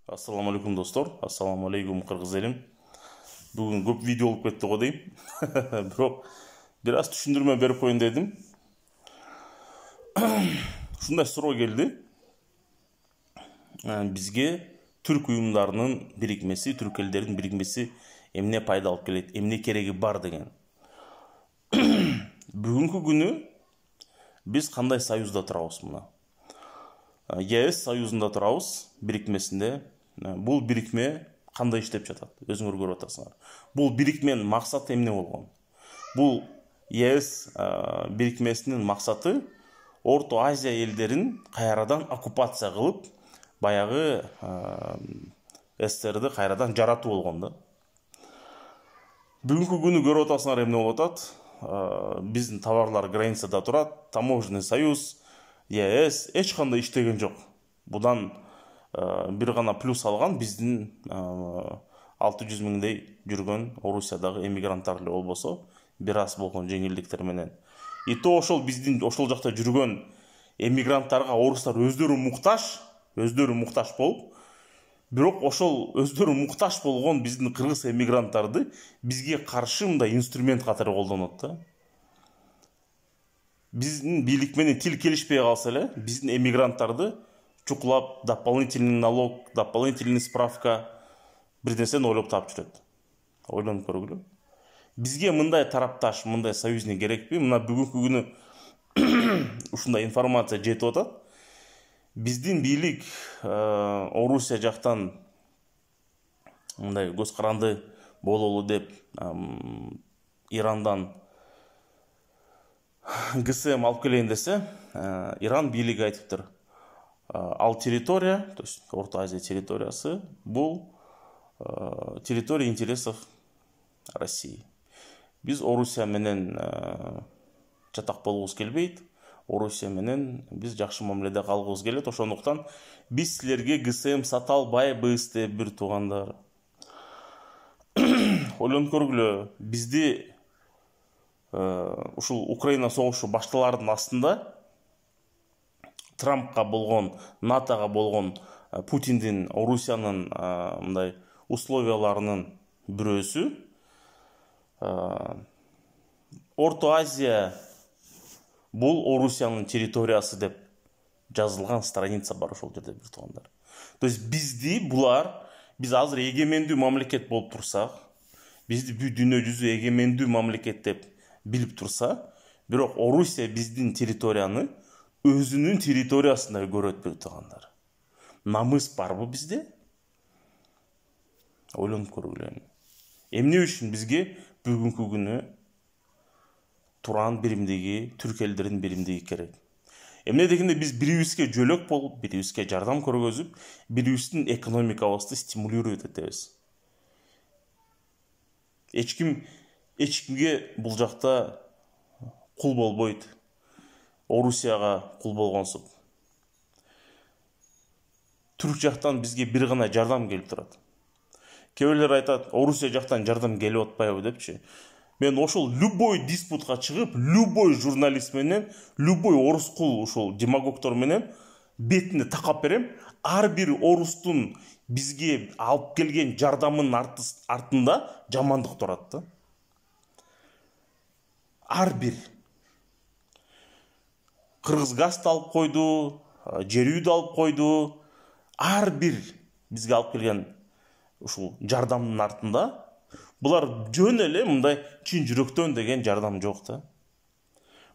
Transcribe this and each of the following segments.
Ассаламу алейкум достор, ассаламу алейкум кыргыз элим. Бүгүн көп видео болуп кетти го дейм. Бирок бир аз түшүндүрмө берип коеюн дедим. Ушундай суроо келди. Бизге түрк уюмдарынын бирикмеси, түрк элдеринин бирикмеси эмне пайда алып келет, эмне кереги бар деген. Бүгүнкү күнү биз кандай союзда турабыз мына? ЕС союзунда турабыз, бирикмесинде. Бул бирикме кандай иштеп жатат? Өзүңөр көрүп атасыңар. Бул бирикменин максаты эмне болгон? Бул ЕС бирикмесинин максаты Орто Азия элдерин кайрадан оккупация кылып, баягы СССРди кайрадан жаратуу болгон да. Бүгүнкү күнү көрүп атасыңар эмне болуп атат? Биздин товарлар границада турат, таможенный союз, ЕС эч кандай иштеген жок. Будан бир гана плюс алган биздин 600 миңдей жүргөн Орусиядагы эмигранттар эле болбосо, бир аз болгон жеңилдиктер менен. И то ошол биздин ошол жакта жүргөн эмигранттарга орустар өздөрү муктаж болуп, бирок ошол өздөрү муктаж болгон биздин кыргыз эмигранттарды бизге каршы мындай инструмент катары колдонот да. Биздин бийлик менен тил келишпей калса эле, биздин эмигранттарды чукулап, дополнительный налог, дополнительный справка бир нерсени ойлоп таап жүрөт. Ойлонуп көргүлө. Бизге мындай тарапташ, мындай союзник керекпи? Мына бүгүнкү күнү ушундай информация жетип атат. Биздин бийлик Орусия жактан мындай көз каранды бололу деп Ирандан ГСМ алып келейин десе, Иран бийлиги айтыптыр. Ал территория, то есть Орто Азия территориясы, бул территория интересов России. Биз Орусия менен чатак болубуз келбейт. Орусия менен биз жакшы мамиледе калгыбыз келет. Ошондуктан биз силерге ГСМ сата албайбыз деп бир туугандар. Ойлонуп көргүлө, бизди ушул Украина согушу башталардын астында Трампка болгон, НАТОга болгон Путиндин, Орусиянын мындай условияларынын бирөөсү Орто Азия бул Орусиянын территориясы деп жазылган страница бар ошол жерде бир туугандар. То есть бизди булар, биз азыр эгемендүү мамлекет болуп турсак, бизди бүт дүйнө жүзү эгемендүү мамлекет деп билип турса, бирок Орусия биздин территорияны өзүнүн территориясында көрөт бир туугандар. Намыс барбы бизде? Ойлонуп көргүлө. Эмне үчүн бизге бүгүнкү күнү Туран биримдиги, түрк элдеринин биримдиги керек? Эмне дегенде биз бирибизге жөлөк болуп, бирибизге жардам көргөзүп, бирибиздин экономикабызды стимулировать этебиз. Эч кимге бул жакта кул болбойт. Орусияга кул болгонсуп. Түрк жактан бизге бир гана жардам келип турат. Кээ бирлер айтат, Орусия жактан жардам келип атпайбы депчи. Мен ошол любой диспутка чыгып, любой журналист менен, любой орус кул ошол демагогтор менен бетине такап берем. Ар бир орустун бизге алып келген жардамынын артында жамандык турат да. Ар бир Кыргыз газды алып койду, жер үйдү алып койду. Ар бир бизге алып келген ушул жардамдын артында булар жөн эле мындай чын жүрөктөн деген жардам жок да.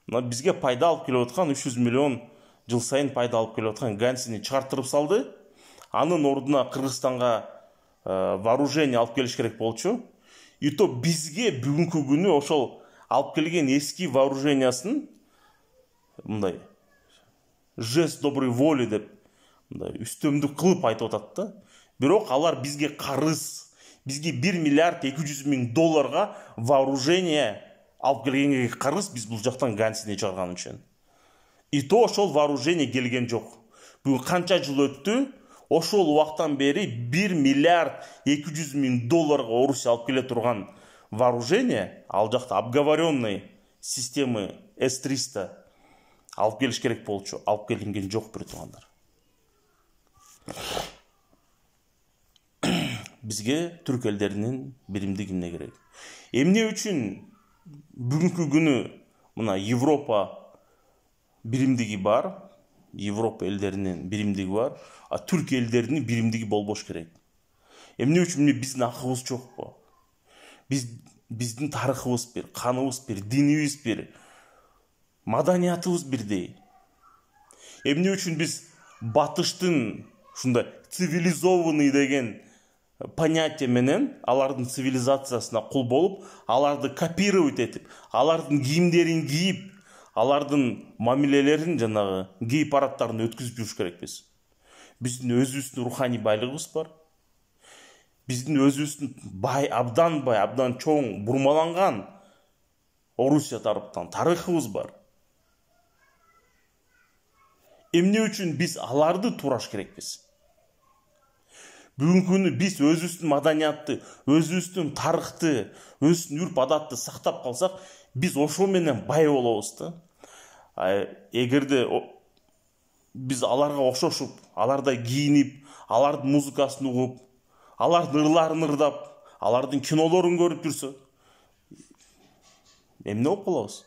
Мына бизге пайда алып келип аткан 300 миллион жыл сайын пайда алып келип аткан Гансини чыгартырып салды. Анын ордуна Кыргызстанга вооружение алып келиш керек болчу. И то бизге бүгүнкү күнү ошол алып келген эски вооружениясын мындай жест доброй воли деп мындай үстөмдүк кылып айтып атат да. Бирок алар бизге карыз, бизге 1 миллиард 200 миң долларга вооружение алып келгенге карыз биз бул жактан Гансини чыгарган үчүн. И то ошол вооружение келген жок. Бүгүн канча жыл өттү? Ошол убактан бери 1 миллиард 200 миң долларга Орусия алып келе турган вооружение, ал жакта обговоренный системы С-300 алып келиш керек болчу, алып келинген жок бир туугандар. бизге түрк элдеринин биримдиги эмне керек? Эмне үчүн бүгүнкү күнү мына Европа биримдиги бар, Европа элдеринин биримдиги бар, а түрк элдеринин биримдиги болбош керек. Эмне үчүн биздин акыбыз жокпу? Биздин тарыхыбыз бир, каныбыз бир, динибиз бир, маданиятыбыз бирдей. Эмне үчүн биз батыштын ушундай цивилизованный деген понятие менен алардын цивилизациясына кул болуп, аларды копировать этип, алардын кийимдерин кийип, алардын мамилелерин жанагы гей парадтарын өткүзүп жүрүш керекпиз? Биздин өзүбүздүн руханий байлыгыбыз бар. Биздин өзүбүздүн абдан чоң бурмаланган Орусия тараптан тарыхыбыз бар. Эмне үчүн биз аларды тураш керекпиз? Бүгүнкү күнү биз өзүбүздүн маданиятты, өзүбүздүн тарыхты, өзүбүздүн үрп адатты сактап калсак, биз ошол менен бай болобуз да. Эгерде биз аларга окшошуп, алардай кийинип, алардын музыкасын угуп, алардын ырларын ырдап, алардын кинолорун көрүп жүрсөк, эмне болуп калабыз?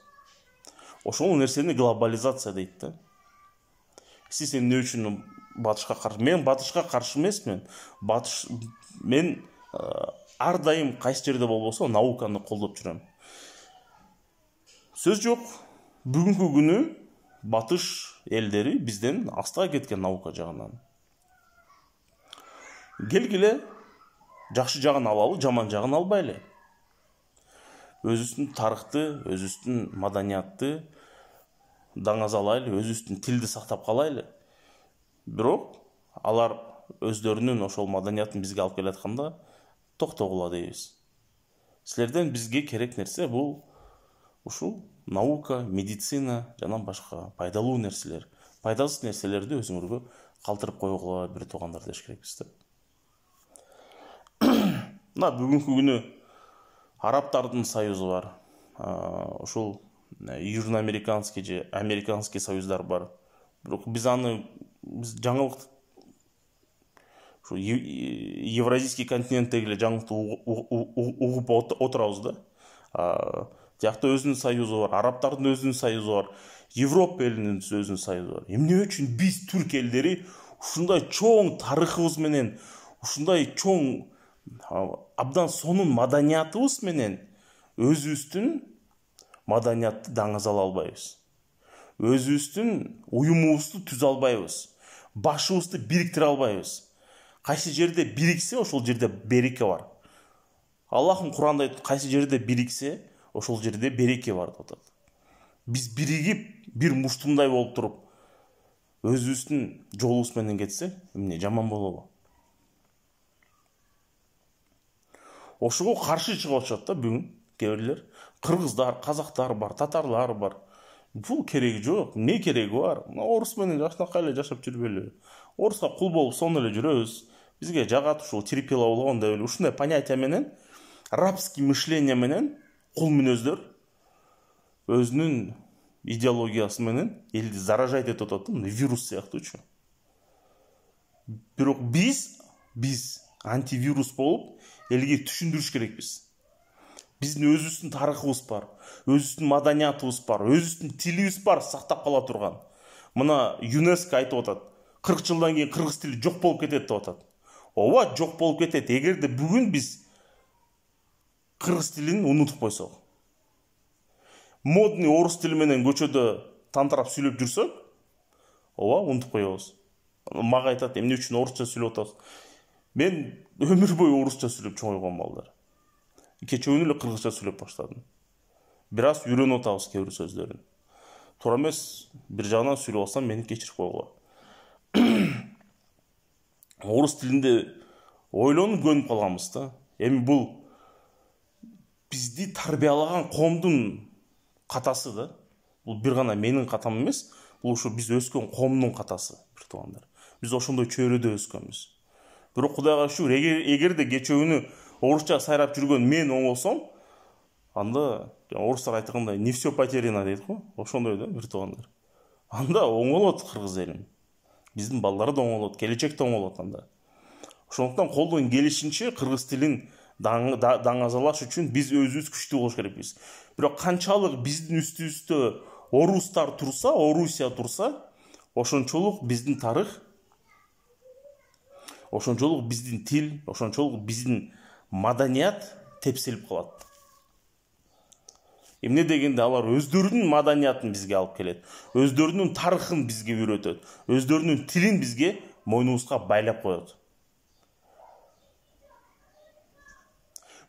Ошол нерсени глобализация дейт да. Сиз эмне үчүн батышка каршы? Мен батышка каршы эмесмин. Мен ар дайым кайсы жерде болбосо науканы колдоп жүрөм. Сөз жок, бүгүнкү күнү батыш элдери бизден астага кеткен наука жагынан. Келгиле, жакшы жагын алалы, жаман жагын албайлы. Өзүбүздүн тарыхты, өзүбүздүн маданиятты даңазалайлы, өзүбүздүн тилди сактап калайлы. Бирок алар өздөрүнүн ошол маданиятын бизге алып келатканда токтогула дейбиз. Силерден бизге керек нерсе бул ушул наука, медицина жана башка пайдалуу нерселер. Пайдасыз нерселерди өзүңөргө калтырып койгула бир туугандар деш керекпиз да. Мына бүгүнкү күнү арабтардын союзу бар. Ушул южноамериканский же американский союздар бар. Бирок биз жаңылык ушу евразийский континенттеги эле жаңылыкты угуп отурабыз да. Тиякта өзүнүн союзу бар, арабтардын өзүнүн союзу бар, Европа элинин өзүнүн союзу бар. Эмне үчүн биз түрк элдери ушундай чоң тарыхыбыз менен, ушундай чоң абдан сонун маданиятыбыз менен өзүбүздүн маданиятты даңазала албайбыз? Өзүбүздүн уюмубузду түзө албайбыз? Башыбызды бириктире албайбыз? Кайсы жерде бириксе, ошол жерде береке бар. Аллахым Куранда айтат, кайсы жерде бириксе, ошол жерде береке бар деп атат. Биз биригип, бир муштумдай болуп туруп, өзүбүздүн жолубуз менен кетсек, эмне жаман болобу? Ошого каршы чыгып атышат да бүгүн кээ бирлер. Кыргыздар, казактар бар, татарлар бар. Бул кереги жок. Эмне кереги бар? Орус менен жакшынакай эле жашап жүрбөйлү. Оруска кул болуп сонун эле жүрөбүз. Бизге жагат ушул терпила болгон деп эле ушундай понятие менен, рабский мышление менен кул мүнөздөр өзүнүн идеологиясы менен элди заражать этип атат да, вирус сыяктуучу. Бирок биз антивирус болуп элге түшүндүрүш керекпиз. Биздин өзүбүздүн тарыхыбыз бар, өзүбүздүн маданиятыбыз бар, өзүбүздүн тилибиз бар, сактап кала турган. Мына ЮНЕСКО айтып атат, 40 жылдан кийин кыргыз тили жок болуп кетет деп атат. Ооба, жок болуп кетет. Эгерде бүгүн биз кыргыз тилин унутуп койсок, модный орус тили менен көчөдө тантырап сүйлөп жүрсөк, ооба, унутуп коебуз. Мага айтат, эмне үчүн орусча сүйлөп атасыз? Мен өмүр бою орусча сүйлөп чоңойгон балдар. Кечөөнү эле кыргызча сүйлөп баштадым. Бир аз үйрөнүп атабыз кээ бир сөздөрүн. Туура эмес, бир жагынан сүйлөп алсам, мени кечирип койгула. Орус тилинде ойлонуп көнүп калганбыз да. Эми бул бизди тарбиялаган коомдун катасы да. Бул бир гана менин катам эмес, бул ушу биз өскөн коомдун катасы, бир туугандар. Биз ошондой чөйрөдө өскөнбүз. Бирок Кудайга шүгүр, эгерде кечөөнү орусча сайрап жүргөн мен оңолсом, анда орустар айткандай не все потеряно дейт го, ошондой да, бир туугандар. Анда оңолот кыргыз элим. Биздин балдар да оңолот, келечекте оңолот анда. Ошондуктан колдон келишинче кыргыз тилин даңазалаш үчүн биз өзүбүз күчтүү болуш керекпиз. Бирок канчалык биздин үстүбүздө орустар турса, Орусия турса, ошончолук биздин тарых, ошончолук биздин тил, ошончолук биздин маданият тепселип калат. Эмне дегенде алар өздөрүнүн маданиятын бизге алып келет, өздөрүнүн тарыхын бизге үйрөтөт, өздөрүнүн тилин бизге мойнубузга байлап коет.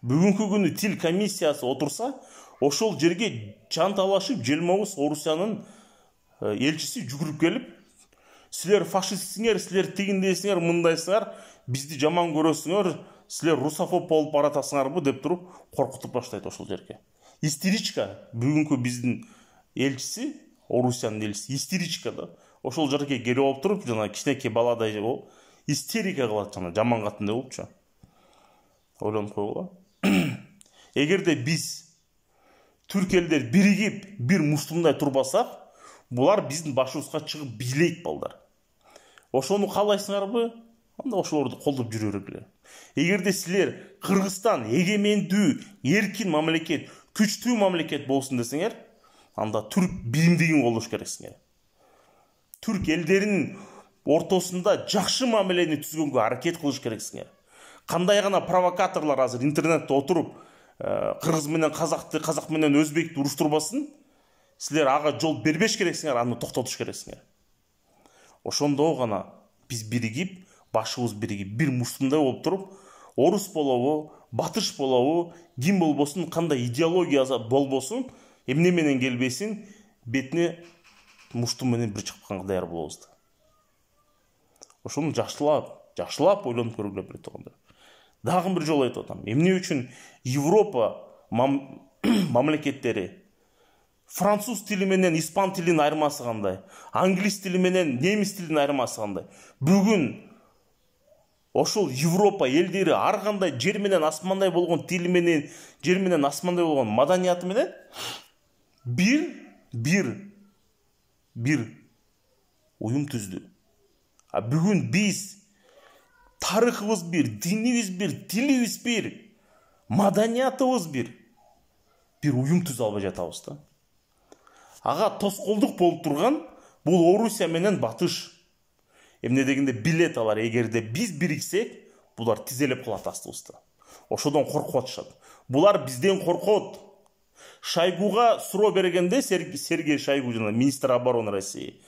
Бүгүнкү күнү тил комиссиясы отурса, ошол жерге жанталашып желмобуз Орусиянын элчиси жүгүрүп келип, силер фашистсиңер, силер тигиндейсиңер, мындайсыңар, бизди жаман көрөсүңөр, силер русофоб болуп баратасыңарбы деп туруп коркутуп баштайт ошол жерге. Истеричка бүгүнкү биздин элчиси, Орусиянын элчиси истеричка да. Ошол жерге келип алып туруп, жана кичинекей баладай болуп, истерика кылат, жана жаман катындай болупчу. Ойлонуп койгула. Эгерде биз түрк элдер биригип бир муштумдай турбасак, булар биздин башыбызга чыгып бийлейт балдар. Ошону каалайсыңарбы? Анда ошолорду колдоп жүрө бергиле. Эгерде силер Кыргызстан эгемендүү, эркин мамлекет, күчтүү мамлекет болсун десеңер, анда түрк биримдигин колдош керексиңер. Түрк элдеринин ортосунда жакшы мамилени түзгөнгө аракет кылыш керексиңер. Кандай гана провокаторлор азыр интернетте отуруп, кыргыз менен казакты, казак менен өзбекти уруштурбасын, силер ага жол бербеш керексиңер, аны токтотуш керексиңер. Ошондо гана биз биригип, башыбыз биригип, бир муштумдай болуп туруп, орус болобу, батыш болобу, ким болбосун, кандай идеология болбосун, эмне менен келбесин, бетине муштум менен бир чапканга даяр болобуз да. Ошону жакшылап ойлонуп көргүлө берет турганда. Дагы бир жолу айтып атам. Эмне үчүн Европа мамлекеттери француз тили менен испан тилинин айырмасы кандай, англис тили менен немис тилинин айырмасы кандай? Бүгүн ошол Европа элдери ар кандай жер менен асмандай болгон тили менен, жер менен асмандай болгон маданияты менен бир уюм түздү. А бүгүн биз тарыхыбыз бир, динибиз бир, тилибиз бир, маданиятыбыз бир уюм түзө албай жатабыз да. Ага тоскоолдук болуп турган бул Орусия менен батыш. Эмне дегенде билет алар, эгерде биз бириксек, булар тизелеп калат астыбызда. Ошодон коркуп атышат. Булар бизден коркот. Шойгуга суроо бергенде, Сергей Шойгу, жана министр обороны России,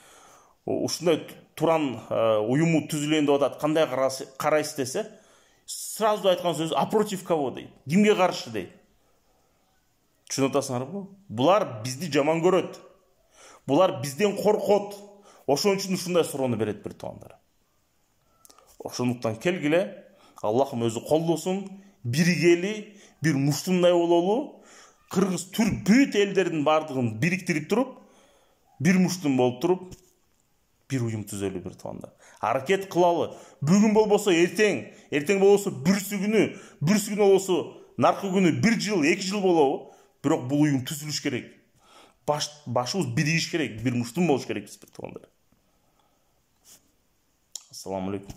ушундай туран уюму түзүлөйүн деп атат, кандай карайсыз десе, сразу айткан сөзү а против кого дейт, кимге каршы дейт. Түшүнүп атасыңарбы? Булар бизди жаман көрөт. Булар бизден коркот. Ошон үчүн ушундай суроону берет бир туугандар. Ошондуктан келгиле, Аллахым өзү колдосун, биригели, бир муштумдай бололу, кыргыз, түрк, бүт элдердин бардыгын бириктирип туруп, бир муштум болуп туруп, бир уюм түзөлү бир туугандар. Аракет кылалы. Бүгүн болбосо эртең болбосо бүрсү күнү болбосо наркы күнү 1 жыл, 2 жыл болобу, бирок бул уюм түзүлүш керек. Башыбыз биригиш керек, бир муштум болуш керек бир туугандар. Ассаламу алейкум.